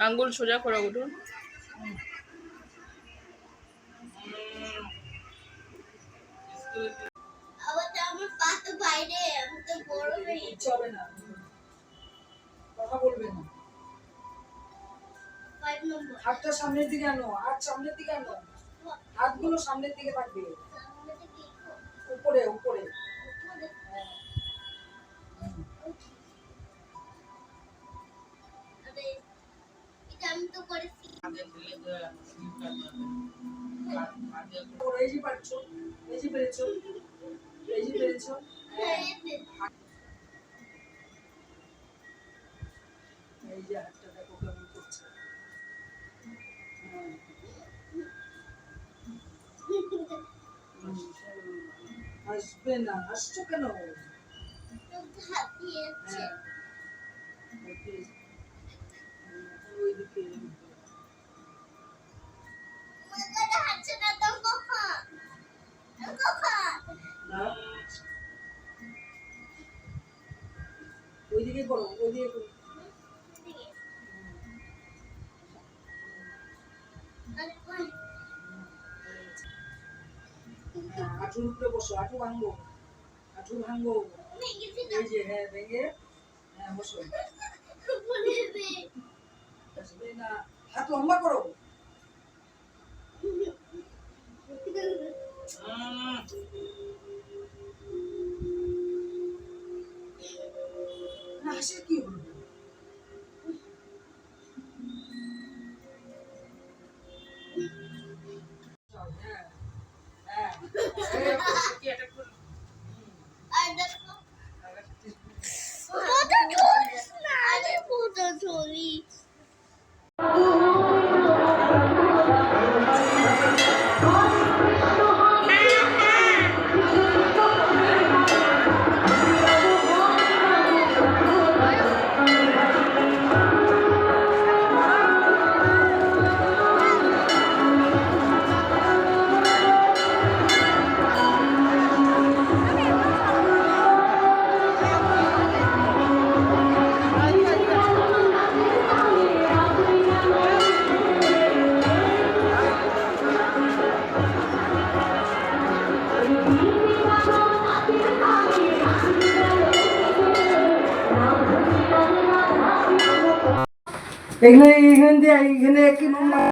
আঙ্গুল সোজা করে উঠুন। আমার পা তো বাইরে, আমি তো বড় হয়ে ইচ্ছে হবে না, কথা বলবে না। 5 নম্বর। হাতটা সামনের দিকে আনো, হাত সামনের দিকে আনো, হাতগুলো সামনের দিকে থাকবে, উপরে উপরে। এটা আমি তো করেছি। এই যে পারছো, এই যে পেরেছো, এই যে পেরেছো। এই যে হাতটা দেখো কেমন করছে। আসবে না, আসছো কেন? হাত দিয়েছে। ওইদিকে মাথাটা হাঁটছে না তো কখন? না, ওইদিকে করো, ওইদিকে করো। হাঁটুর উপরে বসো, হাঁটু ভাঙবো, হাঁটু ভাঙবো। এই যে হ্যাঁ ভেঙে, হ্যাঁ বসো। আসবে না, হাত লম্বা করো। হাসির কি হলো? হ্যাঁ আর দেখো ফটো তুলিস না, আরে ফটো তুলিস। এখানে এখানে দিয়ে এখানে কি